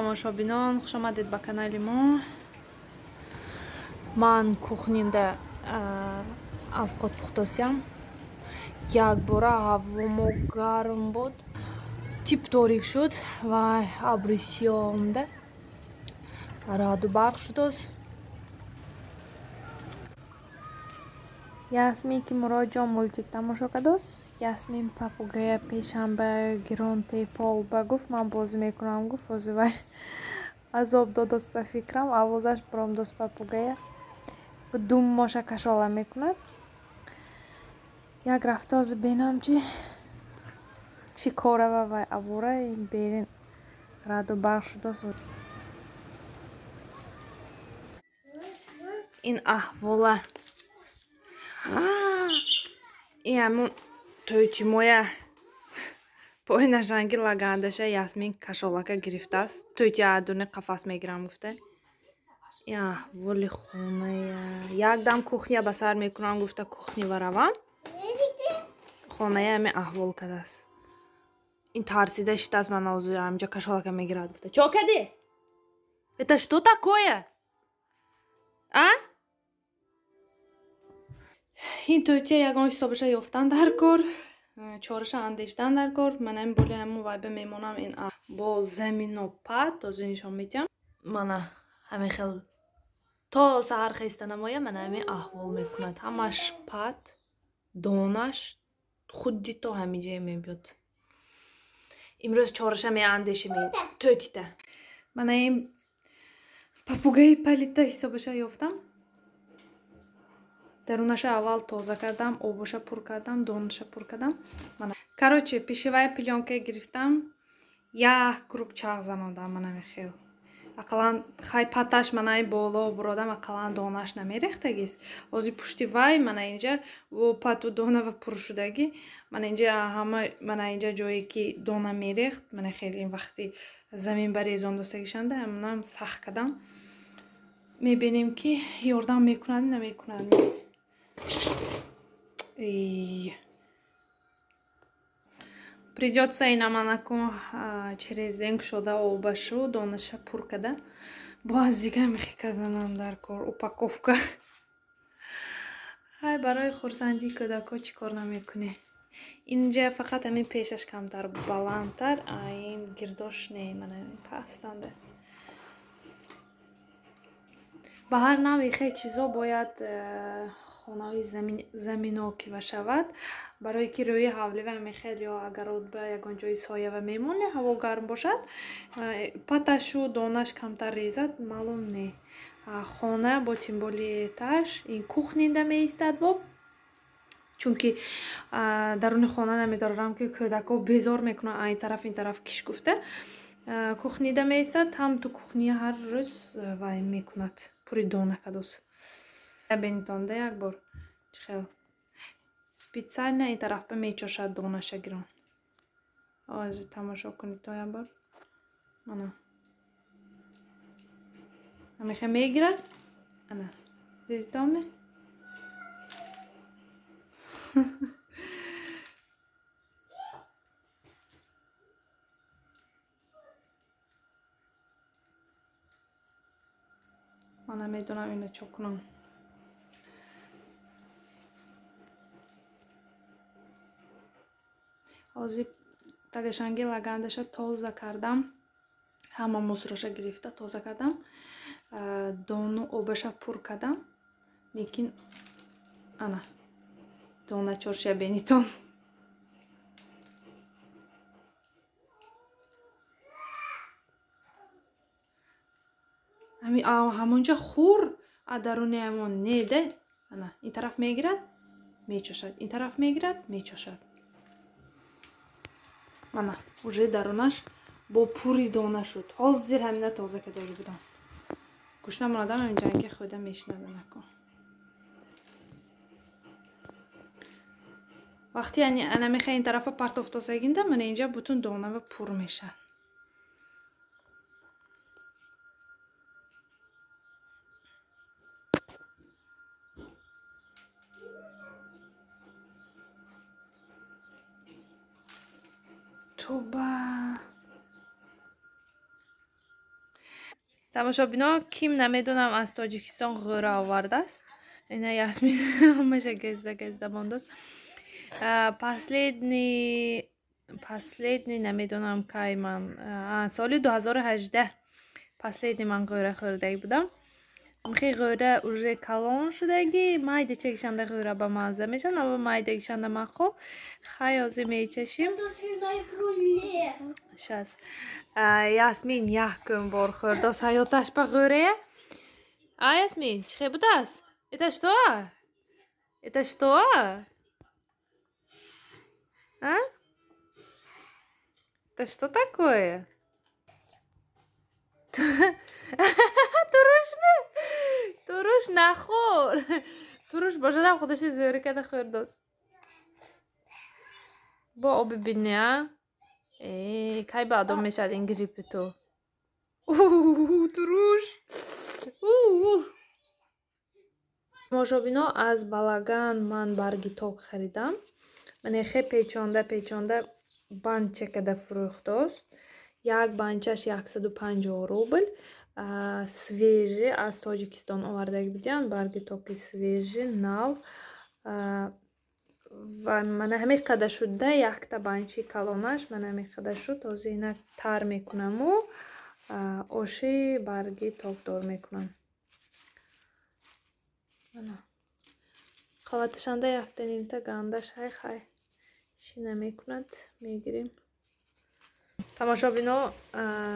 тамошобинон, хуш омадед ба канали мо. Ман кухнинда авқот пухтосиям. Як бора ҳаво гарм буд, тип торик шуд ва абри сиёҳ омда. Раъду барқ шудос. Ясмин ки Муроҷон мультик тамошо кардос. Ясмин папугая пешанба гронте полба гуфт ман бозӣ мекунам гуфт озивай азоб додос ба фикрам авозаш бромдос папугая дум моша кашола мекунад. Як рафта озӣ бенам чӣ корава вай авора берин раъду барқ шудос. Ин аҳвола ин ҳамон тӯйчи моя поинашанги лагандаша Ясмин кашолака гирифтааст. Тӯйчи адуне қафас мегирам гуфта. Ин аҳволи хоная. Якдам кухня ба сар мекунам гуфта кухнива равам. Хоная ҳаме аҳвол кардааст. Ин тарсида шитааст ман озу ҳамҷа кашолака мегирад гуфта. Чо кади? Это что такое? А? ин тӯтия ягон ҳисобаша ёфтан дар кор, чораша андештан дар кор. Ман ҳамин боли ҳамон вайба мемонам. Ин бо заминопад този нишон медиҳам. Мана ҳамин хел то саҳар хеста намоя мана ҳамин аҳвол мекунад. Ҳамаш пад, донаш худди то ҳамиҷае мебиёд. Имрӯз чораша меандеши тӯтита. Мана ин папугаи палита ҳисобаша ёфтам. Дарунаша аввал тоза кардам, обоша пур кардам, донаша пур кардам. Короче, пешевая пилёнка гирифтам. Як круг чағ занодам мана мехел. Ақалан хай паташ мана ин боло буродам ақалан донаш намерехтагист. Ози пушти вай мана инҷа пату донава пур шудаги. Мана инҷа ҳама мана инҷа ҷое ки дона мерехт. Мана хеле ин вақти замин ба резондосагишанда ҳамунам сах кардам. Мебинем ки ёрдам мекунад намекунад. Придётся инаманаку через ден кушода обашу донаша пур када бозига мехикаданам дар кор упаковка. Ҳай барои хурсандии кӯдако чӣ кор намекунӣ? Инҷа фақат ҳамин пешаш камтар баландтар, ин гирдош не мана пастанда. ба ҳар навъи хел чизо бояд хонаҳои заминокива шавад, барое ки рӯи ҳавлива мехел ё агар ба ягон ҷои соява мемонӣ ҳаво гарм бошад паташу донаш камтар резад маълум не. Хона бо тимболи этаж ин кухнинда меистад бо чунки даруни хона намедорам ки кӯдако безор мекунад ин тараф киш гуфта. Кухнида меистад ҳам ту кухния ҳар рӯз вай мекунад пури дона кадос. Бенитонда як бор чихел специально ин тарафа мечошад донаша гирон. Ози тамошо кунед то як бор. Ана. Амиха мегирад. Ана. Дидоме? Ман намедонам ино чо кунам. Ҳозир тагашанги лагандаша тоза кардам. Ҳама мусроша гирифта тоза кардам. Дону обаша пур кардам. Лекин ана дона чоршия бенитон. ҳамонҷа хур адаруни ҳамон неде. Ана ин тараф мегирад мечошад, ин тараф мегирад мечошад. Мана уже дарунаш бо пури дона шуд. Ҳозир ҳамина тоза кардаги будам. Гӯш намонадам ҳамин ҷанги худа мешнада накун. Вақти ана меха ин тарафа партофтосагинда мана инҷа бутун донава пур мешад. توبه тамошобино ким намедонам аз тоҷикистон ғӯра овардааст. Ина Ясмин ҳамаша гезда мондааст. Последний намедонам кай ман соли 2018 последний ман ғӯра хӯрдаги будам. Михи ғӯра уже калон шудаги майда чекишанда ғӯра ба мазза мешан, ава майда кишанда махо хаёзи мечашим. Шас Ясмин якум бор хӯрдост ҳаёташ ба ғӯрае. Ясмин, чӣ хе будааст? Это что? Это что? Это что такое? туруш нахӯр. Туруш бошадам худаши зӯрӣ када хӯрдост. Бо оби бинӣ кай баъдом мешад ин гриппи ту. Туруш. Мошобино аз Балаган ман барги ток харидам. Манехе печонда банд чекада фурӯхтост. Як банчаш 150 рубл. Свежи аз Тоҷикистон овардаги будиан. Барги токи свежи нав. Ва мана ҳамин қадар шуда якта банчи калонаш мана ҳамин қадар шуд. Ҳозир ина тар мекунаму оши барги токдор мекунам. қаваташанда якта нимта гандаш хай чӣ намекунад мегирем. Тамошобино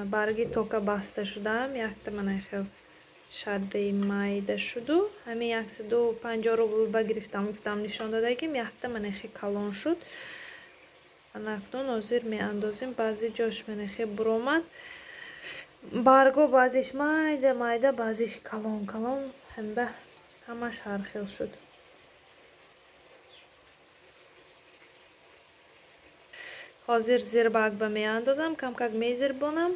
барги тока баста шудам. Якта мана хел шаддаи майда шуду. Ҳамин 150 рубл ба гирифтам гуфтам нишон додагим. Якта мана хе калон шуд. Анакнун ҳозир меандозим. Баъзи ҷош мана хе буромад. Барго баъзиш майда баъзиш калон ҳамаш ҳар хел шуд. ҳозир зирвакба меандозам, камкак мезирбонам.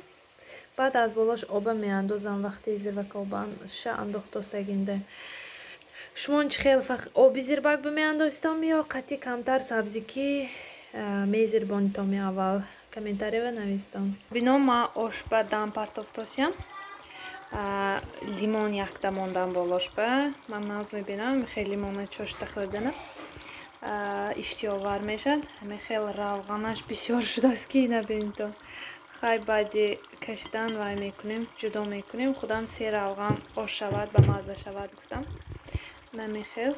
Баъд аз болош оба меандозам. Вақти зирвака обаша андохтосагинда шумон чӣ хел оби зирвакба меандозитам ё қатъи камтар сабзӣ ки мезирбонитам аввал комментариява нависитам. Бино ма ошба дам партофтосям. Лимон якта мондам болошба. Ман наз мебинам хел лимона чошта хӯрдана иштиёвар мешад. Ҳамин хел равғанаш бисёр шудааст ки набинитам. Хай баъди кашидан вай мекунем, ҷудо мекунем. Худам 3 равған ош шавад ба мазза шавад гуфтам. Намин хел.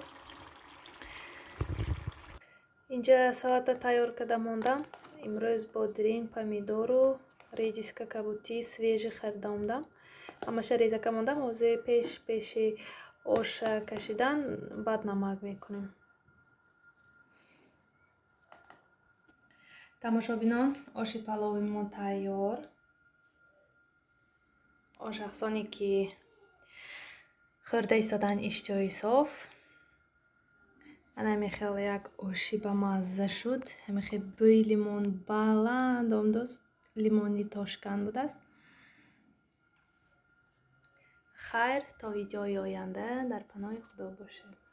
Инҷа салата тайёр карда мондам. Имрӯз бодиринг, помидору редиска кабутӣ свежи харида омадам. Ҳамаша резака мондам. Ҳозир пеши ош кашидан баъд намак мекунем. тамошобинон оши палови мо тайёр. Ошахсоне ки хӯрда истодан иштиёи соф. Ана мехел як оши ба мазза шуд. Ҳамихе бӯи лимон баланд омдост. Лимони тошкан будааст. хайр то видеои оянда дар паноҳи худо бошед.